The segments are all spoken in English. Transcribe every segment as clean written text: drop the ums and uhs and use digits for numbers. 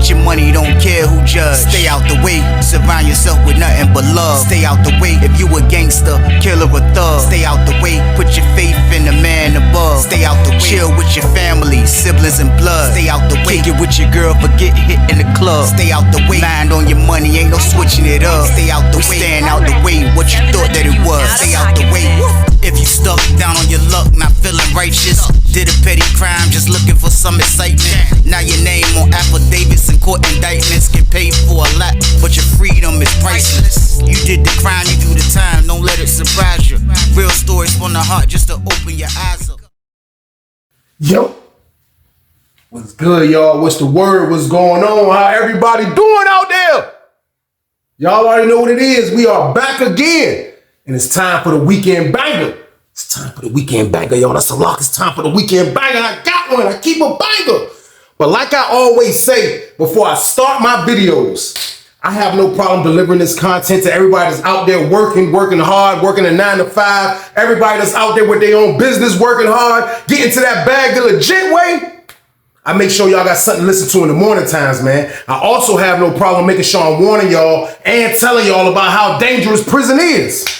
Get your money, don't care who judge. Stay out the way, surround yourself with nothing but love. Stay out the way, if you a gangster, killer or thug. Stay out the way, put your faith in the man above. Stay out the way, chill with your family, siblings and blood. Stay out the way, kick it with your girl, forget hit in the club. Stay out the way, mind on your money, ain't no switching it up. Stay out the way, stand out the way, what you thought that it was. Stay out the way. If you stuck down on your luck, not feeling righteous, did a petty crime, just looking for some excitement. Now your name on affidavits and court indictments, get paid for a lot, but your freedom is priceless. You did the crime, you do the time, don't let it surprise you. Real stories from the heart, just to open your eyes up. Yo, what's good, y'all? What's the word? What's going on? How everybody doing out there? Y'all already know what it is. We are back again. And it's time for the weekend banger. It's time for the weekend banger, y'all. That's a lock. It's time for the weekend banger. I got one. I keep a banger. But like I always say before I start my videos, I have no problem delivering this content to everybody that's out there working hard, working a 9 to 5. Everybody that's out there with their own business, working hard, getting to that bag the legit way. I make sure y'all got something to listen to in the morning times, man. I also have no problem making sure I'm warning y'all and telling y'all about how dangerous prison is.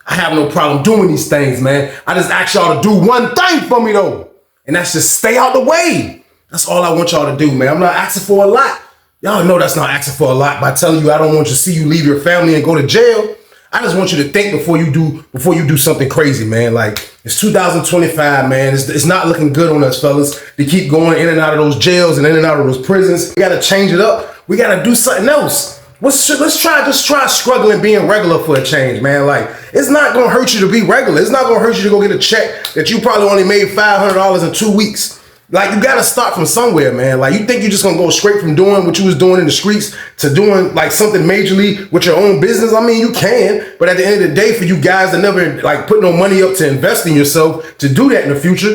I have no problem doing these things, man. I just ask y'all to do one thing for me, though. And that's just stay out the way. That's all I want y'all to do, man. I'm not asking for a lot. Y'all know that's not asking for a lot by telling you I don't want you to see you leave your family and go to jail. I just want you to think before you do something crazy, man. Like, it's 2025, man. It's not looking good on us, fellas, to keep going in and out of those jails and in and out of those prisons. We gotta change it up. We gotta do something else. Let's try struggling being regular for a change, man. Like, it's not gonna hurt you to be regular. It's not gonna hurt you to go get a check that you probably only made $500 in 2 weeks. Like, you gotta start from somewhere, man. Like, you think you're just gonna go straight from doing what you was doing in the streets to doing like something majorly with your own business? I mean, you can, but at the end of the day, for you guys that never like put no money up to invest in yourself to do that in the future,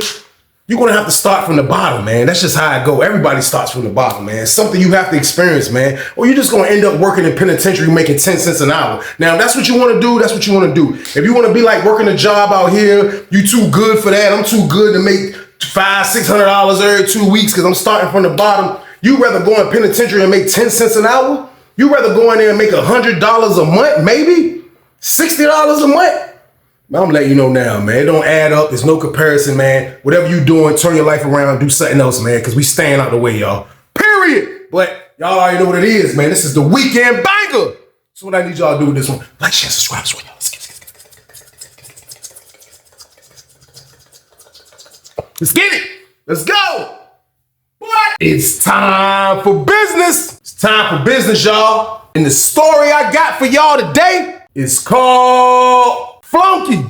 you're gonna have to start from the bottom, man. That's just how it go. Everybody starts from the bottom, man. It's something you have to experience, man. Or you're just gonna end up working in penitentiary making 10 cents an hour. Now, if that's what you wanna do, that's what you wanna do. If you wanna be like working a job out here, you too good for that. I'm too good to make $500-600 every 2 weeks because I'm starting from the bottom. You rather go in penitentiary and make 10 cents an hour? You rather go in there and make $100 a month, maybe? $60 a month? I'm letting you know now, man. It don't add up. There's no comparison, man. Whatever you doing, turn your life around, do something else, man, because we staying out the way, y'all. Period. But y'all already know what it is, man. This is the weekend banger. So what I need y'all to do with this one, like, share, subscribe, y'all. Let's get it. Let's go. What? It's time for business. It's time for business, y'all. And the story I got for y'all today is called Flunky.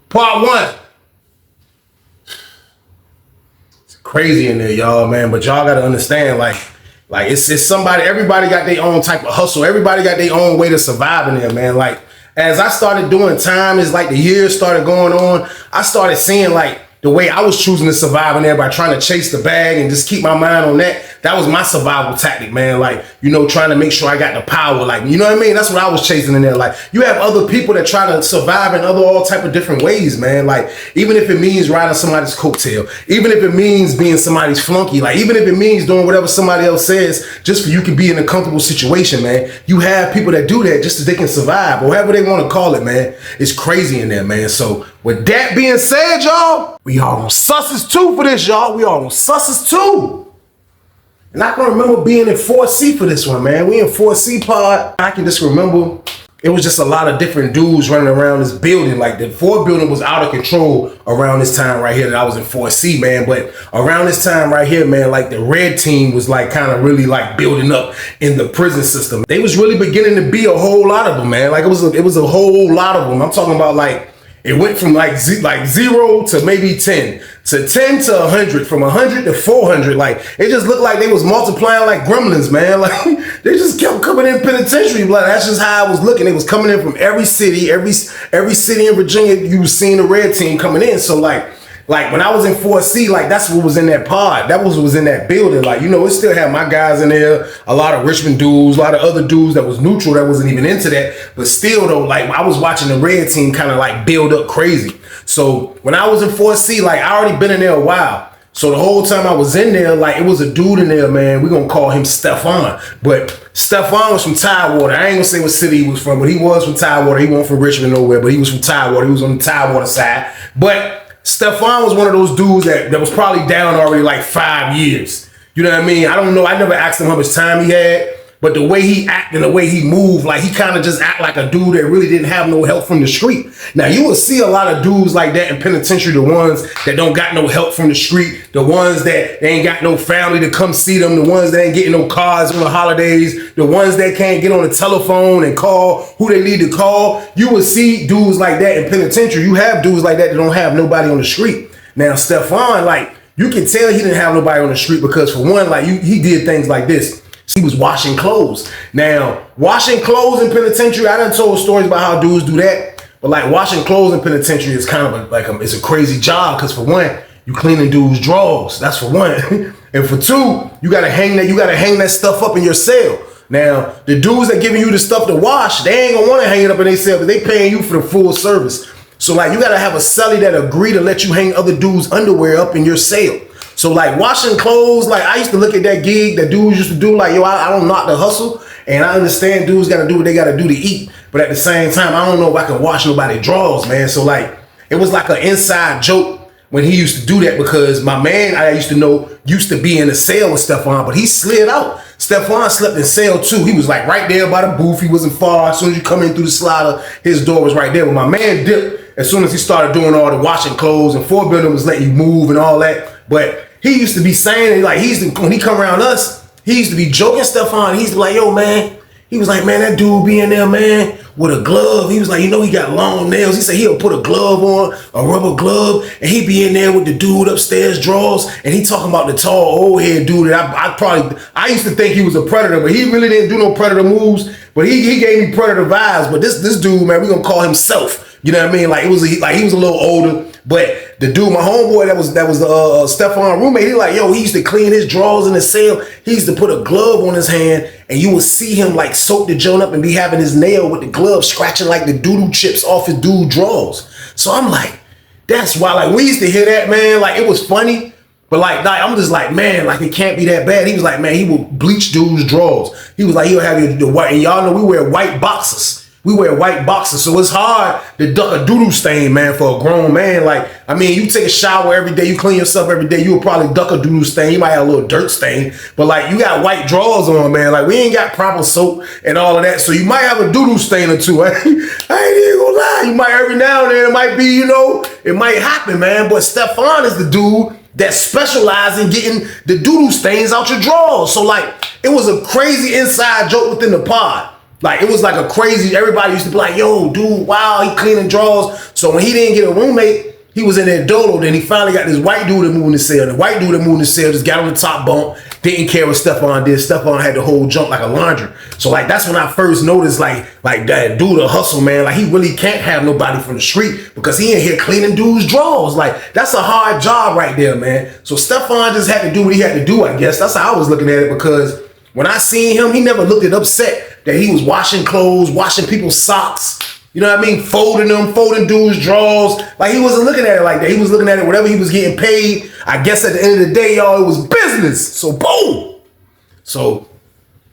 Part 1. It's crazy in there, y'all, man. But y'all gotta understand, like it's somebody, everybody got their own type of hustle. Everybody got their own way to survive in there, man. Like, as I started doing time, as like the years started going on, I started seeing like the way I was choosing to survive in there by trying to chase the bag and just keep my mind on that. That was my survival tactic, man. Like, you know, trying to make sure I got the power. Like, you know what I mean? That's what I was chasing in there. Like, you have other people that try to survive in all type of different ways, man. Like, even if it means riding somebody's coattail, even if it means being somebody's flunky, like, even if it means doing whatever somebody else says just for you can be in a comfortable situation, man. You have people that do that just so they can survive, or whatever they want to call it, man. It's crazy in there, man. So with that being said, y'all, we are on Susses 2 for this, y'all. We are on Susses 2. And I can remember being in 4C for this one, man. We in 4C pod. I can just remember it was just a lot of different dudes running around this building. Like, the 4 building was out of control around this time right here that I was in 4C, man. But around this time right here, man, like the red team was like kind of really like building up in the prison system. They was really beginning to be a whole lot of them, man. Like, it was a whole lot of them. I'm talking about like, it went from like 0 to maybe 10, to 10 to 100, from 100 to 400. Like, it just looked like they was multiplying like gremlins, man. Like, they just kept coming in penitentiary. Like, that's just how I was looking. They was coming in from every city, every city in Virginia. You was seeing the red team coming in. So like when I was in 4C, like, that's what was in that pod. That was in that building. Like, you know, it still had my guys in there, a lot of Richmond dudes, a lot of other dudes that was neutral that wasn't even into that. But still, though, like, I was watching the red team kind of like build up crazy. So when I was in 4C, like, I already been in there a while. So the whole time I was in there, like, it was a dude in there, man. We're going to call him Stefan. But Stefan was from Tidewater. I ain't going to say what city he was from, but he was from Tidewater. He wasn't from Richmond nowhere, but he was from Tidewater. He was on the Tidewater side. But Stefan was one of those dudes that was probably down already like 5 years. You know what I mean? I don't know. I never asked him how much time he had. But the way he act and the way he moved, like, he kind of just act like a dude that really didn't have no help from the street. Now, you will see a lot of dudes like that in penitentiary, the ones that don't got no help from the street, the ones that they ain't got no family to come see them, the ones that ain't getting no cars on the holidays, the ones that can't get on the telephone and call who they need to call. You will see dudes like that in penitentiary. You have dudes like that don't have nobody on the street. Now, Stefan, like, you can tell he didn't have nobody on the street because, for one, like, he did things like this. He was washing clothes. Now, washing clothes in penitentiary, I done told stories about how dudes do that. But like, washing clothes in penitentiary is kind of it's a crazy job because, for one, you cleaning dudes' drawers. That's for one. And for two, you gotta hang that stuff up in your cell. Now, the dudes that giving you the stuff to wash, they ain't gonna want to hang it up in their cell, but they paying you for the full service. So like, you gotta have a cellie that agree to let you hang other dudes' underwear up in your cell. So like, washing clothes, like, I used to look at that gig that dudes used to do, like, yo, I don't knock the hustle, and I understand dudes got to do what they got to do to eat, but at the same time, I don't know if I can wash nobody's drawers, man. So like, it was like an inside joke when he used to do that, because my man I used to know used to be in the cell with Stefan, but he slid out. Stefan slept in cell too. He was like right there by the booth. He wasn't far. As soon as you come in through the slider, his door was right there. But my man dipped as soon as he started doing all the washing clothes, and 4 building was letting you move and all that. But he used to be saying, like, when he come around us, he used to be joking Stefan. He used to be like, yo, man. He was like, man, that dude be in there, man, with a glove. He was like, you know, he got long nails. He said he'll put a glove on, a rubber glove, and he be in there with the dude upstairs drawers, and he talking about the tall old head dude. And I used to think he was a predator, but he really didn't do no predator moves. But he gave me predator vibes. But this dude, man, we gonna call him Self. You know what I mean? Like, he was a little older. But the dude, my homeboy, that was Stefan roommate, he like, yo, he used to clean his drawers in the cell. He used to put a glove on his hand, and you would see him like soak the joint up and be having his nail with the glove scratching like the doodle chips off his dude drawers. So I'm like, that's why, like, we used to hear that, man. Like, it was funny, but like I'm just like, man, like, it can't be that bad. He was like, man, he would bleach dudes' drawers. He was like, he'll have the white, and y'all know we wear white boxers. We wear white boxers, so it's hard to duck a doodle stain, man, for a grown man. Like, I mean, you take a shower every day, you clean yourself every day, you would probably duck a doodle stain. You might have a little dirt stain, but like, you got white drawers on, man. Like, we ain't got proper soap and all of that, so you might have a doodle stain or two. I ain't even gonna lie. You might, every now and then, it might be, you know, it might happen, man. But Stefan is the dude that specialized in getting the doodle stains out your drawers. So like, it was a crazy inside joke within the pod. Like, it was like a crazy, everybody used to be like, yo, dude, wow, he cleaning drawers. So when he didn't get a roommate, he was in there dolo. Then he finally got this white dude that moved in the cell. The white dude that moved in the cell just got on the top bunk, didn't care what Stefan did. Stefan had the whole jump like a laundry. So like, that's when I first noticed like that dude, a hustle, man. Like, he really can't have nobody from the street because he in here cleaning dudes' drawers. Like, that's a hard job right there, man. So Stefan just had to do what he had to do, I guess. That's how I was looking at it, because when I seen him, he never looked it upset that he was washing clothes, washing people's socks, you know what I mean? Folding dudes' drawers. Like, he wasn't looking at it like that. He was looking at it, whatever he was getting paid. I guess at the end of the day, y'all, it was business. So boom. So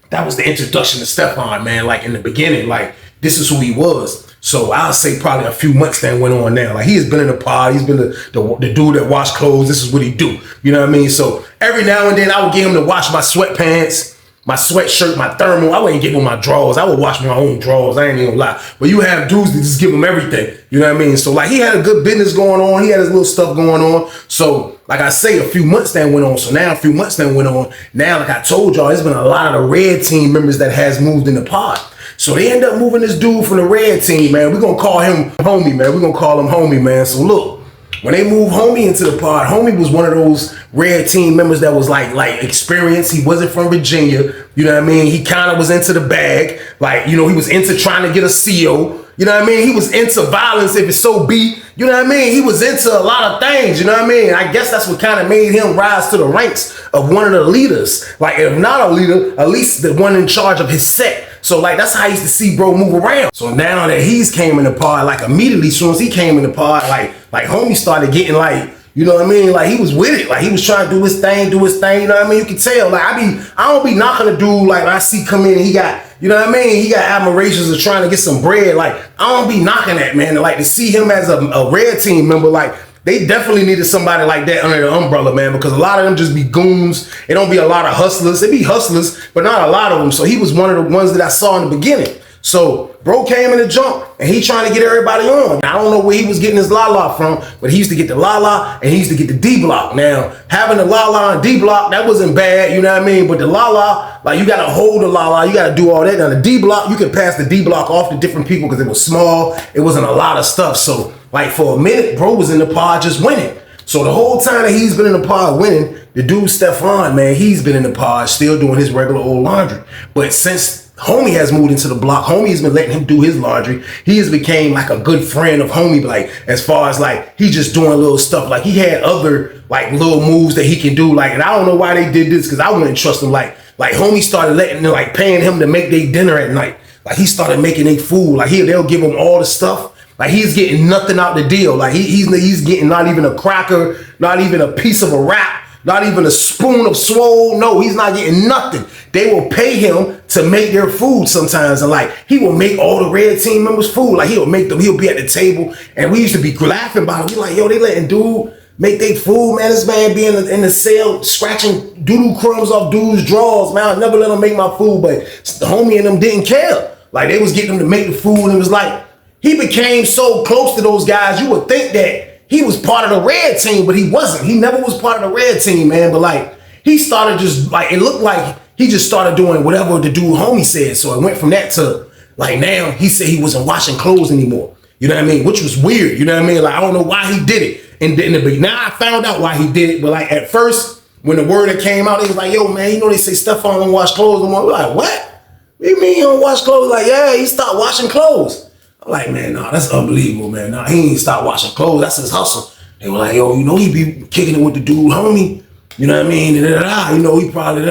that was the introduction to Stefan, man. Like, in the beginning, like, this is who he was. So I'll say probably a few months that went on now. Like, he has been in the pod. He's been the dude that wash clothes. This is what he do. You know what I mean? So every now and then I would get him to wash my sweatpants, my sweatshirt, my thermal. I wouldn't give him my drawers. I would wash my own drawers. I ain't even gonna lie. But you have dudes that just give him everything. You know what I mean? So like, he had a good business going on. He had his little stuff going on. So like I say, a few months that went on. So now a few months that went on. Now, like I told y'all, there's been a lot of the red team members that has moved in the pod. So they end up moving this dude from the red team, man. We're gonna call him Homie, man. We're gonna call him Homie, man. So look, when they moved Homie into the pod, Homie was one of those red team members that was like experienced. He wasn't from Virginia. You know what I mean? He kind of was into the bag. Like, you know, he was into trying to get a CO. You know what I mean? He was into violence if it so be. You know what I mean? He was into a lot of things. You know what I mean? I guess that's what kind of made him rise to the ranks of one of the leaders. Like, if not a leader, at least the one in charge of his set. So like, that's how I used to see bro move around. So now that he's came in the pod, like immediately as soon as he came in the pod, like Homie started getting like You know what I mean? Like he was with it. Like he was trying to do his thing. You know what I mean? You can tell. Like I don't be knocking a dude. Like when I see come in, he got, you know what I mean? He got admirations of trying to get some bread. Like I don't be knocking that, man. Like to see him as a red team member, like they definitely needed somebody like that under the umbrella, man, because a lot of them just be goons. It don't be a lot of hustlers. It be hustlers, but not a lot of them. So he was one of the ones that I saw in the beginning. So bro came in the jump and he trying to get everybody on. Now, I don't know where he was getting his la-la from, but he used to get the la-la and he used to get the D-block. Now, having the la-la and D-block, that wasn't bad, you know what I mean? But the la-la, like you got to hold the la-la, you got to do all that. Now the D-block, you could pass the D-block off to different people because it was small. It wasn't a lot of stuff. So like for a minute, bro was in the pod just winning. So the whole time that he's been in the pod winning, the dude Stefan, man, he's been in the pod still doing his regular old laundry. But since Homie has moved into the block, Homie has been letting him do his laundry. He has became like a good friend of Homie, like as far as like he just doing little stuff. Like he had other like little moves that he can do. Like, and I don't know why they did this because I wouldn't trust him. Like Homie started letting them, like paying him to make their dinner at night. Like he started making their food. Like they'll give him all the stuff. Like he's getting nothing out the deal. Like he's getting not even a cracker, not even a piece of a wrap, not even a spoon of swole. No, he's not getting nothing. They will pay him to make their food sometimes. And like, he will make all the red team members food. Like he'll make them, he'll be at the table. And we used to be laughing about it. We like, yo, they letting dude make their food, man. This man be in the cell scratching doodle crumbs off dude's drawers, man. I never let him make my food, but the homie and them didn't care. Like they was getting him to make the food and it was like, he became so close to those guys, you would think that he was part of the red team, but he wasn't. He never was part of the red team, man. But like, he started just like, it looked like he just started doing whatever the dude Homie said. So it went from that to like now he said he wasn't washing clothes anymore. You know what I mean? Which was weird. You know what I mean? Like, I don't know why he did it. And now I found out why he did it. But like at first, when the word that came out, they was like, yo, man, you know, they say Stefan don't wash clothes no more. We're like, what? What do you mean he don't wash clothes? Like, yeah, he stopped washing clothes. I'm like, man, nah, that's unbelievable, man. Nah, he ain't stopped washing clothes. That's his hustle. They were like, yo, you know, he be kicking it with the dude, Homie. You know what I mean? You know, he probably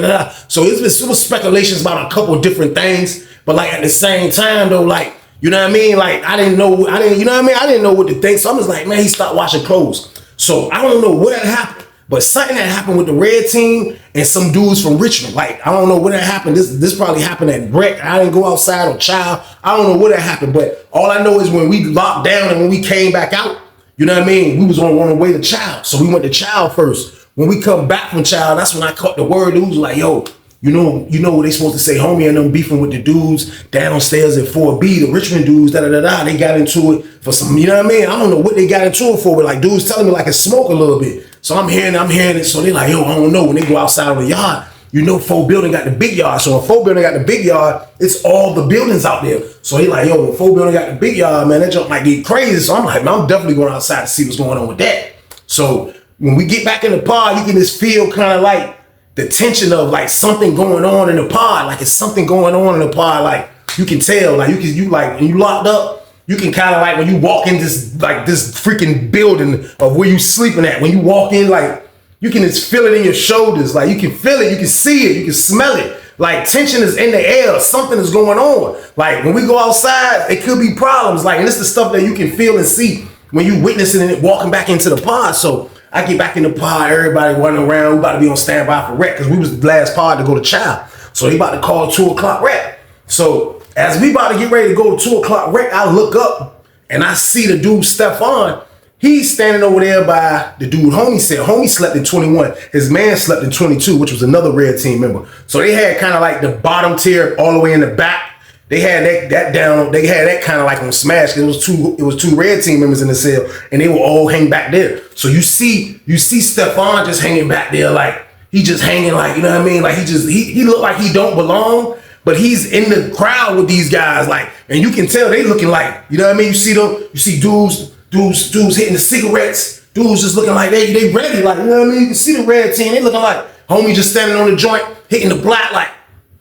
So it was speculations about a couple of different things. But like at the same time, though, like, you know what I mean? Like, you know what I mean? I didn't know what to think. So I'm just like, man, he stopped washing clothes. So I don't know what had happened. But something that happened with the red team and some dudes from Richmond. Like, I don't know what had happened. This probably happened at Breck. I didn't go outside or Child. I don't know what had happened. But all I know is when we locked down and when we came back out, you know what I mean? We was on the way to Child. So we went to Child first. When we come back from Child, that's when I caught the word. Dudes was like, yo, you know what they supposed to say, Homie and them beefing with the dudes downstairs at 4B, the Richmond dudes, They got into it for some, you know what I mean? I don't know what they got into it for, but like dudes telling me like it's smoke a little bit. So I'm hearing it. So they like, yo, I don't know. When they go outside of the yard, you know, 4 building got the big yard. So when 4 building got the big yard, it's all the buildings out there. So he like, yo, when 4 building got the big yard, man, that jump might get crazy. So I'm like, man, I'm definitely going outside to see what's going on with that. So when we get back in the pod, you can just feel kind of like the tension of like something going on in the pod. Like it's something going on in the pod. Like you can tell, like you like when you locked up, you can kind of like when you walk in this freaking building of where you sleeping at. When you walk in, like you can just feel it in your shoulders. Like you can feel it, you can see it, you can smell it. Like tension is in the air. Something is going on. Like when we go outside, it could be problems. Like, and it's the stuff that you can feel and see when you witnessing it walking back into the pod. So I get back in the pod, everybody running around. We about to be on standby for rec because we was the last pod to go to Child. So they about to call 2 o'clock rec. So as we about to get ready to go to 2 o'clock rec, I look up and I see the dude Stefan. He's standing over there by the dude Homie said. Homie slept in 21. His man slept in 22, which was another red team member. So they had kind of like the bottom tier all the way in the back. They had that down. They had that kind of like on smash. It was two red team members in the cell, and they were all hang back there. So you see Stefan just hanging back there, like he just hanging, like, you know what I mean? Like he looked like he don't belong, but he's in the crowd with these guys, like, and you can tell they looking like, you know what I mean? You see them, you see dudes hitting the cigarettes, dudes just looking like they ready, like, you know what I mean? You can see the red team, they looking like Homie just standing on the joint, hitting the black, like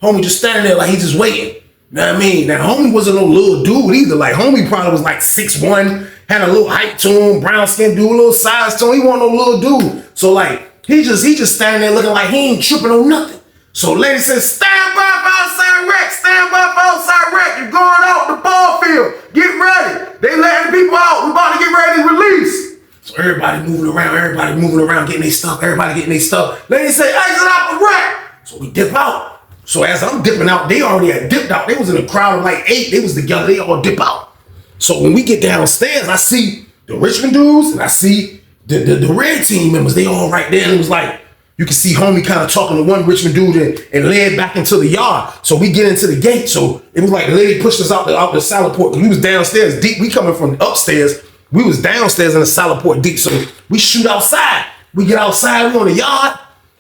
Homie just standing there like he just waiting. You know what I mean? Now, Homie wasn't no little dude either. Like, Homie probably was like 6'1", had a little height to him, brown skin dude, a little size to him. He wasn't no little dude. So, like, he just standing there looking like he ain't tripping on nothing. So, lady says, stand by for outside rec. Stand by for outside rec. You're going out the ball field. Get ready. They letting people out. We about to get ready to release. So So everybody moving around, getting their stuff, everybody getting their stuff. Lady say, exit out the rack. So we dip out. So as I'm dipping out, they already had dipped out. They was in a crowd of like 8. They was together. They all dip out. So when we get downstairs, I see the Richmond dudes and I see the red team members. They all right there. And it was like, you can see homie kind of talking to one Richmond dude and led back into the yard. So we get into the gate. So it was like the lady pushed us out the salad port. We was downstairs deep. We coming from upstairs. We was downstairs in the salad port deep. So we shoot outside. We get outside. We on the yard.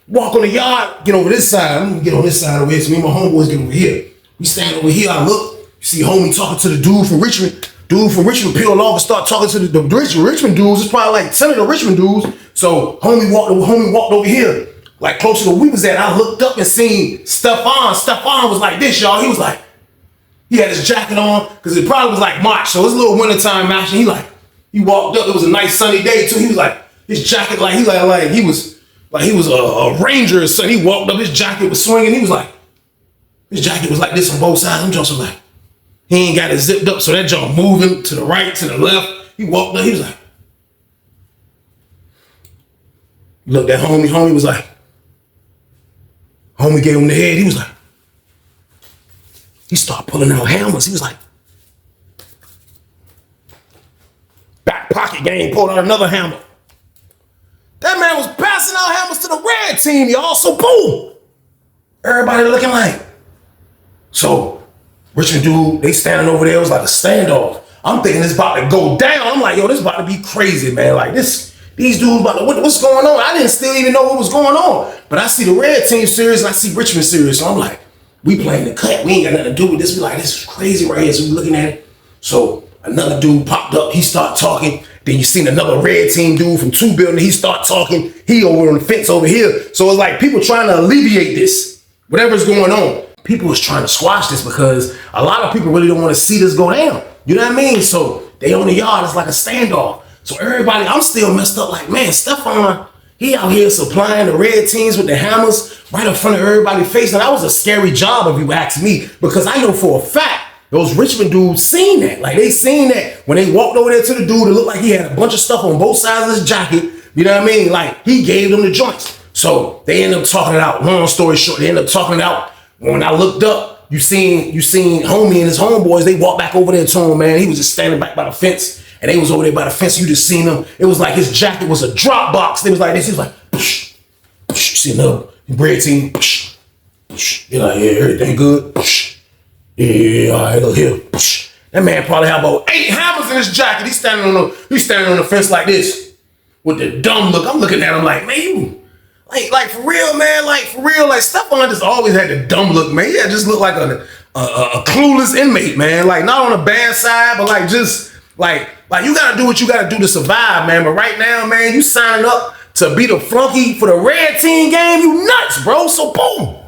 Walk on the yard. Get over this side. I'm gonna get on this side over here. So me and my homeboys get over here. We stand over here. I look. You see homie talking to the dude from Richmond. Dude from Richmond peeled off and start talking to the Richmond dudes. It's probably like 10 of the Richmond dudes. So homie walked over here, like closer to where we was at. I looked up and seen Stefan. Stefan was like this, y'all. He was like, he had his jacket on, because it probably was like March. So it was a little wintertime action. He walked up. It was a nice sunny day too. He was like, his jacket, like he was a ranger or something. He walked up, his jacket was swinging. He was like, his jacket was like this on both sides. I'm just like, he ain't got it zipped up, so that junk moving to the right, to the left. He walked up, he was like, looked at homie was like, homie gave him the head, he was like, he started pulling out hammers. He was like, back pocket game, pulled out another hammer. That man was passing out hammers to the red team, y'all, so boom. Everybody looking like, so Richmond dude, they standing over there. It was like a standoff. I'm thinking it's about to go down. I'm like, yo, this about to be crazy, man. Like these dudes about to, what's going on? I didn't still even know what was going on. But I see the red team serious and I see Richmond serious. So I'm like, we playing the cut. We ain't got nothing to do with this. We like, this is crazy right here. So we looking at it. So another dude popped up. He started talking. Then you seen another red team dude from 2 building. He start talking. He over on the fence over here. So it's like people trying to alleviate this, whatever's going on. People was trying to squash this because a lot of people really don't want to see this go down. You know what I mean? So they on the yard, it's like a standoff. So everybody, I'm still messed up like, man, Stefan, he out here supplying the red teams with the hammers right in front of everybody's face. And that was a scary job if you ask me, because I know for a fact those Richmond dudes seen that. Like they seen that when they walked over there to the dude, it looked like he had a bunch of stuff on both sides of his jacket. You know what I mean? Like he gave them the joints. So they ended up talking it out. Long story short, they ended up talking it out. When I looked up, you seen homie and his homeboys, they walked back over there to him, man. He was just standing back by the fence, and they was over there by the fence. You just seen him. It was like his jacket was a drop box. They was like this. He was like, psh, psh. See another red team, psh, psh. You're like, yeah, everything good, psh. Yeah, all right, look here, psh. That man probably had about 8 hammers in his jacket. He's standing on the fence like this with the dumb look. I'm looking at him like, man, you. Like for real, man, like Stefan just always had the dumb look, man. He just looked like a clueless inmate, man. Like not on the bad side, but like just like you gotta do what you gotta do to survive, man. But right now, man, you signing up to be the flunky for the red team game, you nuts, bro. So boom.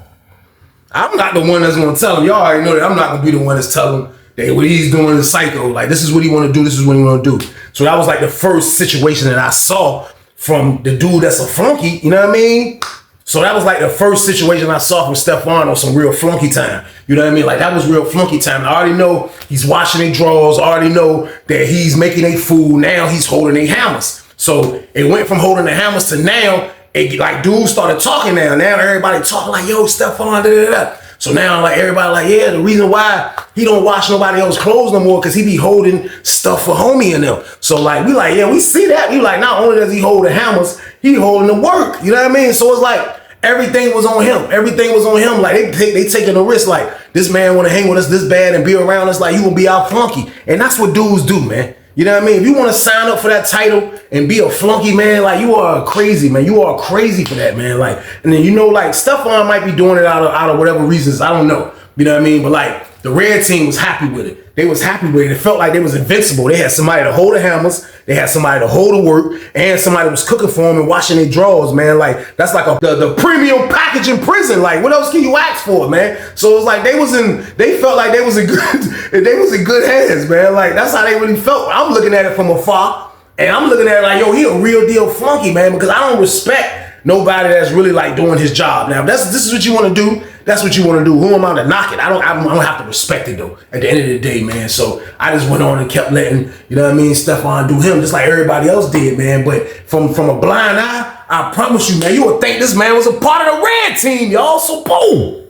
I'm not the one that's gonna tell him. Y'all already know that I'm not gonna be the one that's telling him that what he's doing is psycho. Like this is what he wanna do, this is what he wanna do. So that was like the first situation that I saw from the dude that's a flunky, you know what I mean? So that was like the first situation I saw from Stefan on some real flunky time. You know what I mean? Like that was real flunky time. I already know he's washing their drawers. I already know that he's making a food. Now he's holding their hammers. So it went from holding the hammers to now, like dudes started talking now. Now everybody talking like, yo, Stefan, da da da. So now like everybody like, yeah, the reason why he don't wash nobody else's clothes no more because he be holding stuff for homie and them. So like we like, yeah, we see that. We like not only does he hold the hammers, he holding the work. You know what I mean? So it's like everything was on him. Everything was on him. Like they taking a risk. Like this man want to hang with us this bad and be around us. Like you gonna be our flunky. And that's what dudes do, man. You know what I mean? If you want to sign up for that title and be a flunky, man, like you are crazy, man. You are crazy for that, man. Like, and then you know, like Stefan might be doing it out of whatever reasons. I don't know. You know what I mean? But like the red team was happy with it. They was happy with it. It felt like they was invincible. They had somebody to hold the hammers. They had somebody to hold the work, and somebody was cooking for them and washing their drawers, man. Like that's like the premium package in prison. Like what else can you ask for, man? So it was like they felt like they was in good hands, man. Like that's how they really felt. I'm looking at it from afar, and I'm looking at it like, yo, he a real deal flunky, man, because I don't respect nobody that's really like doing his job. Now, this is what you want to do. That's what you want to do. Who am I to knock it? I don't have to respect it though. At the end of the day, man. So I just went on and kept letting, you know what I mean, Stefan do him just like everybody else did, man. But from a blind eye, I promise you, man, you would think this man was a part of the red team, y'all. So boom.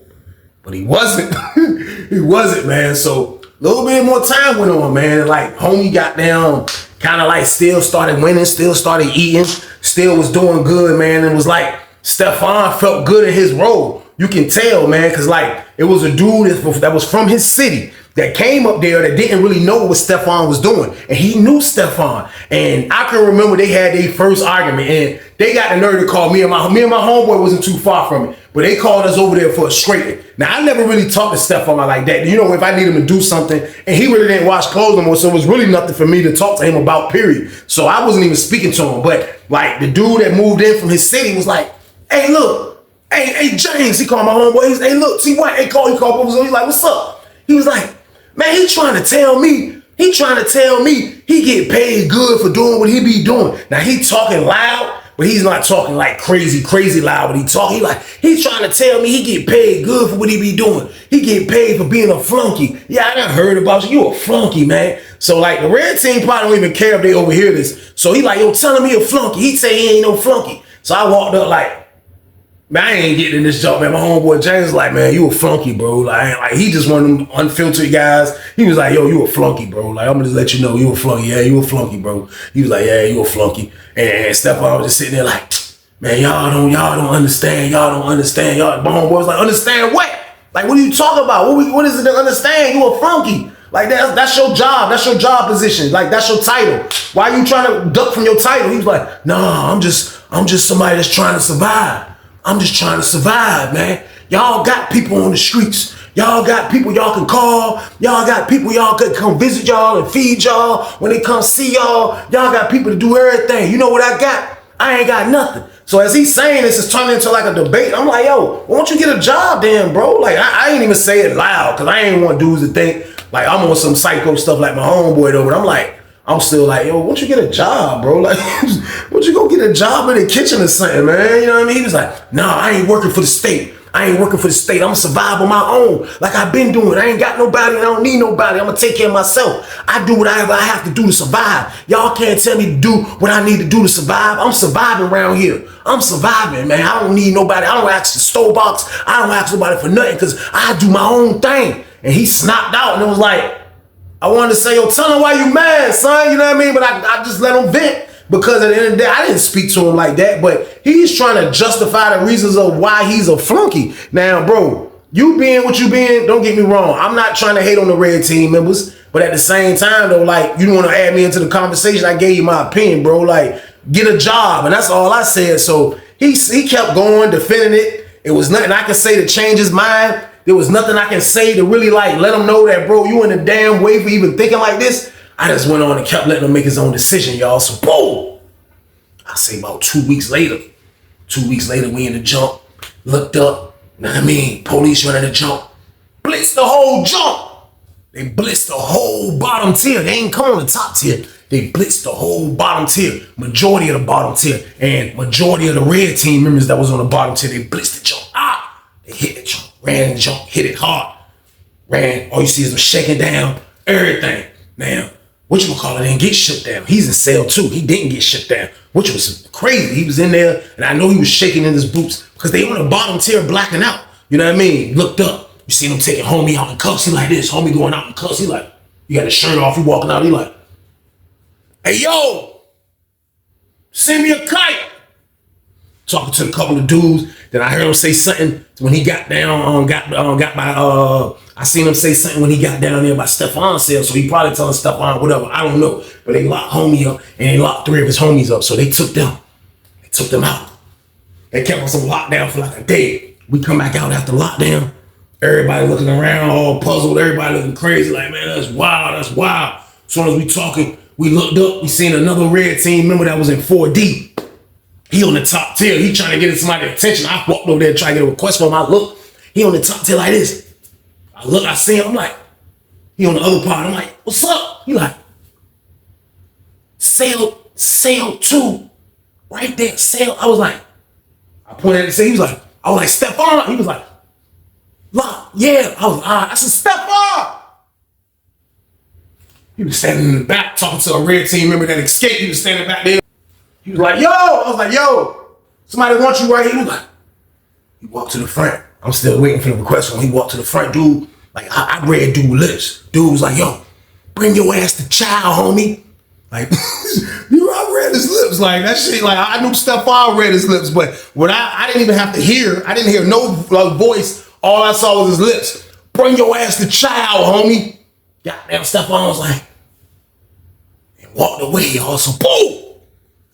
But he wasn't. He wasn't, man. So a little bit more time went on, man. And like homie got down, kind of like still started winning, still started eating, still was doing good, man. And it was like Stefan felt good in his role. You can tell, man, because like it was a dude that was from his city that came up there that didn't really know what Stefan was doing. And he knew Stefan. And I can remember they had their first argument and they got the nerve to call me and my homeboy wasn't too far from it. But they called us over there for a scraping. Now, I never really talked to Stefan like that. You know, if I need him to do something, and he really didn't wash clothes no more, so it was really nothing for me to talk to him about, period. So I wasn't even speaking to him. But like the dude that moved in from his city was like, hey, look, hey, James, he called my homeboy. He's, hey, look, T-White, he called he's like, what's up? He was like, man, he trying to tell me he get paid good for doing what he be doing. Now, he talking loud. But he's not talking like crazy loud. But he's trying to tell me he get paid good for what he be doing. He get paid for being a flunky. Yeah, I done heard about you. You a flunky, man. So like the red team probably don't even care if they overhear this. So he like, yo, tell him he a flunky. He say he ain't no flunky. So I walked up like, man, I ain't getting in this job, man. My homeboy James was like, man, you a flunky, bro. Like he just one of them unfiltered guys. He was like, yo, you a flunky, bro. Like, I'm gonna just let you know you a flunky. Yeah, you a flunky, bro. He was like, yeah, you a flunky. And Stefan was just sitting there like, man, y'all don't understand. Y'all, my homeboy was like, understand what? Like, what are you talking about? What is it to understand? You a flunky. Like that's your job. That's your job position. Like that's your title. Why are you trying to duck from your title? He was like, nah, I'm just somebody that's trying to survive. I'm just trying to survive, man. Y'all got people on the streets. Y'all got people y'all can call. Y'all got people y'all could come visit y'all and feed y'all. When they come see y'all, y'all got people to do everything. You know what I got? I ain't got nothing. So as he's saying this, it's turning into like a debate. I'm like, yo, why don't you get a job then, bro? Like, I ain't even say it loud because I ain't want dudes to think like I'm on some psycho stuff like my homeboy though. But I'm still like, yo, why don't you get a job, bro? Like, why don't you go get a job in the kitchen or something, man? You know what I mean? He was like, nah, I ain't working for the state. I'm gonna survive on my own like I've been doing. I ain't got nobody and I don't need nobody. I'm gonna take care of myself. I do whatever I have to do to survive. Y'all can't tell me to do what I need to do to survive. I'm surviving around here. I'm surviving, man. I don't need nobody. I don't ask the store box. I don't ask nobody for nothing because I do my own thing. And he snapped out and it was like, I wanted to say, yo, tell him why you mad, son. You know what I mean? But I just let him vent. Because at the end of the day, I didn't speak to him like that, but he's trying to justify the reasons of why he's a flunky. Now, bro, you being what you being, don't get me wrong. I'm not trying to hate on the red team members, but at the same time, though, like, you don't want to add me into the conversation. I gave you my opinion, bro. Like, get a job, and that's all I said. So he kept going, defending it. It was nothing I can say to change his mind. There was nothing I can say to really, like, let him know that, bro, you in the damn way for even thinking like this. I just went on and kept letting him make his own decision, y'all. So, boom. I say about 2 weeks later. 2 weeks later, we in the jump. Looked up. You know what I mean? Police running the jump. Blitzed the whole jump. They blitzed the whole bottom tier. They ain't come on the top tier. They blitzed the whole bottom tier. Majority of the bottom tier. And majority of the red team members that was on the bottom tier, they blitzed the jump. They hit the jump. Ran the jump. Hit it hard. Ran. All you see is them shaking down. Everything. Now, whatchamacallit didn't get shut down. He's in cell too. He didn't get shut down, which was crazy. He was in there, and I know he was shaking in his boots because they on the bottom tier blacking out. You know what I mean? Looked up. You see him taking homie out in cuffs. He like this. Homie going out in cuffs. He like, you got his shirt off. He walking out. He like, hey, yo, send me a kite. Talking to a couple of dudes. Then I heard him say something when he got down, I seen him say something when he got down there by Stefan's cell, so he probably telling Stefan whatever, I don't know. But they locked homie up and they locked 3 of his homies up, so they took them. They took them out. They kept us on lockdown for like a day. We come back out after lockdown. Everybody looking around, all puzzled. Everybody looking crazy, like, man, that's wild, that's wild. As soon as we talking, we looked up, we seen another red team member that was in 4D. He on the top tier. He trying to get somebody's attention. I walked over there trying to get a request from him. I look. He on the top tier like this. I look, I see him. I'm like, he on the other part. I'm like, what's up? He like, sail 2. Right there, sail. I was like, I pointed at the he was like, I was like, Stefan. He was like, look, yeah. I said, Stefan. He was standing in the back talking to a red team member that escaped. He was standing back there. He was like, yo. I was like, yo, somebody wants you right here. He was like, he walked to the front. I'm still waiting for the request when he walked to the front. Dude, like, I read dude lips. Dude was like, yo, bring your ass to child, homie. Like, I read his lips. Like, that shit, like, I knew Stefan read his lips, but what I didn't even have to hear, I didn't hear no voice. All I saw was his lips. Bring your ass to child, homie. Goddamn, Stefan was like, and walked away, y'all. So, boom.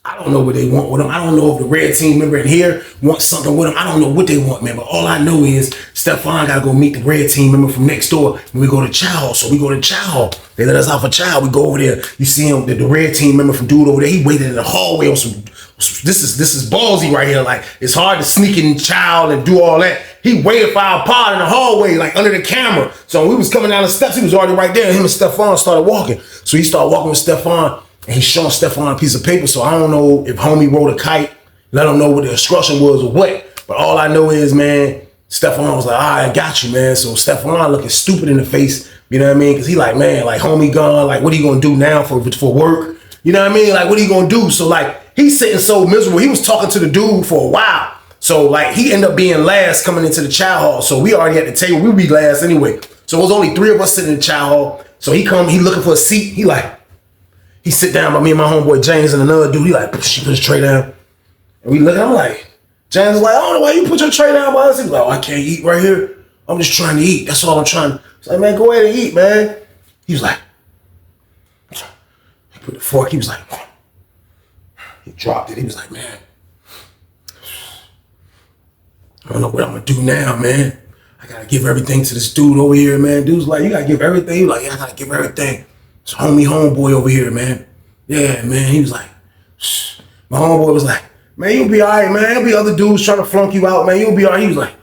I don't know what they want with him. I don't know if the red team member in here wants something with him. I don't know what they want, man. But all I know is Stefan got to go meet the red team member from next door when we go to chow. So we go to chow. They let us out for chow. We go over there. You see him, the red team member from dude over there. He waited in the hallway on some. This is ballsy right here. Like, it's hard to sneak in chow and do all that. He waited for our pod in the hallway, like under the camera. So when we was coming down the steps, he was already right there. And him and Stefan started walking. So he started walking with Stefan. And he's showing Stefan a piece of paper, so I don't know if homie wrote a kite, let him know what the instruction was or what. But all I know is, man, Stefan was like, all right, I got you, man. So Stefan looking stupid in the face, you know what I mean? Because he like, man, like, homie gone, like, what are you going to do now for work? You know what I mean? Like, what are you going to do? So, like, he's sitting so miserable. He was talking to the dude for a while. So, like, he ended up being last coming into the chow hall. So we already at the table. We be last anyway. So it was only 3 of us sitting in the chow hall. So he looking for a seat. He sit down by me and my homeboy James and another dude. He like, she put his tray down. And we look, I'm like, James was like, I don't know why you put your tray down by us. He was like, oh, I can't eat right here. I'm just trying to eat. That's all I'm trying to. I was like, man, go ahead and eat, man. He was like, he put the fork. He was like, he dropped it. He was like, man, I don't know what I'm going to do now, man. I got to give everything to this dude over here, man. Dude's like, you got to give everything. He was like, yeah, I got to give everything. It's homeboy over here, man. Yeah, man. He was like, shh. My homeboy was like, man, you'll be all right, man. There'll be other dudes trying to flunk you out, man. You'll be all right. He was like,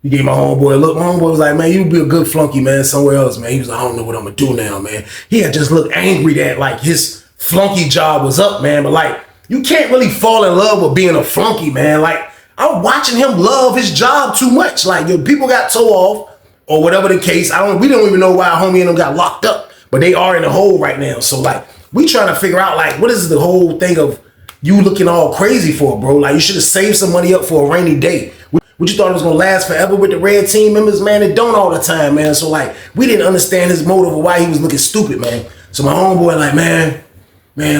he gave my homeboy a look. My homeboy was like, man, you'll be a good flunky, man, somewhere else, man. He was like, I don't know what I'm going to do now, man. He had just looked angry that, like, his flunky job was up, man. But, like, you can't really fall in love with being a flunky, man. Like, I'm watching him love his job too much. Like, your people got toe off or whatever the case. We don't even know why homie and them got locked up. But they are in a hole right now. So, like, we trying to figure out, like, what is the whole thing of you looking all crazy for, bro? Like, you should have saved some money up for a rainy day. What you thought it was going to last forever with the red team members? Man, it don't all the time, man. So, like, we didn't understand his motive of why he was looking stupid, man. So, my homeboy, like, man,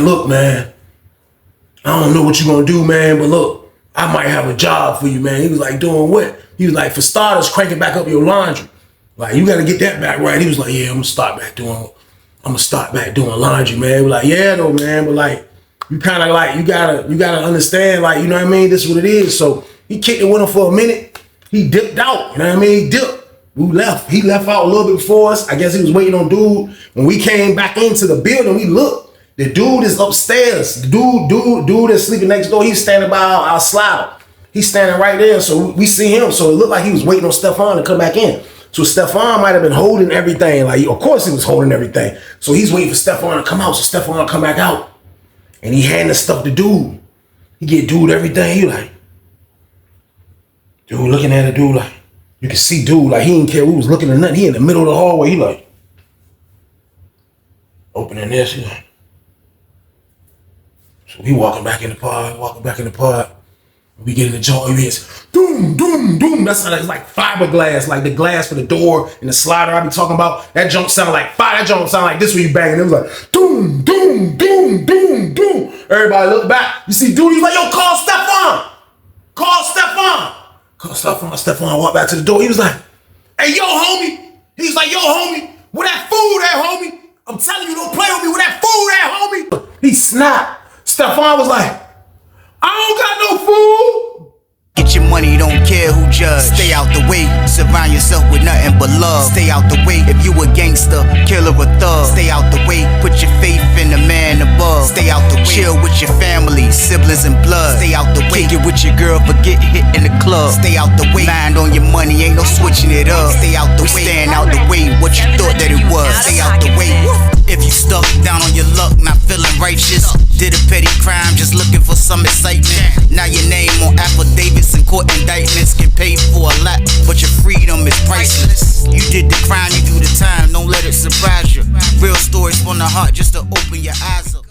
look, man. I don't know what you going to do, man. But, look, I might have a job for you, man. He was like, doing what? He was like, for starters, cranking back up your laundry. Like, you got to get that back right. He was like, yeah, I'm going to start back doing laundry, man. We're like, yeah, though, man. But, like, you kind of, like, you gotta understand, like, you know what I mean? This is what it is. So he kicked it with him for a minute. He dipped out, you know what I mean? He dipped. We left. He left out a little bit before us. I guess he was waiting on dude. When we came back into the building, we looked. The dude is upstairs. The dude that's sleeping next door, he's standing by our slider. He's standing right there. So we see him. So it looked like he was waiting on Stefan to come back in. So Stefan might have been holding everything. Like, of course he was holding everything. So he's waiting for Stefan to come out. So Stefan will come back out. And he handing the stuff to dude. He get dude everything. He like, dude looking at the dude like, you can see dude like he didn't care who was looking at nothing. He in the middle of the hallway. He like, opening this. He like, so he walking back in the pod. We get in the jaw, he hits, doom, doom, doom. That's like fiberglass, like the glass for the door and the slider I be talking about. That junk sound like fire. That junk sound like this when you banging. It was like, doom, doom, doom, doom, doom. Everybody look back. You see dude, he's like, yo, call Stefan. Stefan walked back to the door. He was like, hey, yo, homie. He's like, yo, homie, where that food at, homie? I'm telling you, don't play with me. Where that food at, homie? He snapped. Stefan was like, I don't got no food. Get your money, don't care who judge. Stay out the way, surround yourself with nothing but love. Stay out the way if you a gangster, killer or thug. Stay out the way, put your faith in the man above. Stay out the way, chill with your family, siblings and blood. Stay out the way, kick it with your girl, forget hit in the club. Stay out the way, mind on your money, ain't no switching it up. Stay out the way, stand out the way, what you thought that it was. Stay out the way. If you stuck down on your luck, not feeling righteous, did a petty crime, just looking for some excitement. Now your name on affidavits and court indictments, get paid for a lot, but your freedom is priceless. You did the crime, you do the time, don't let it surprise you. Real stories from the heart, just to open your eyes up.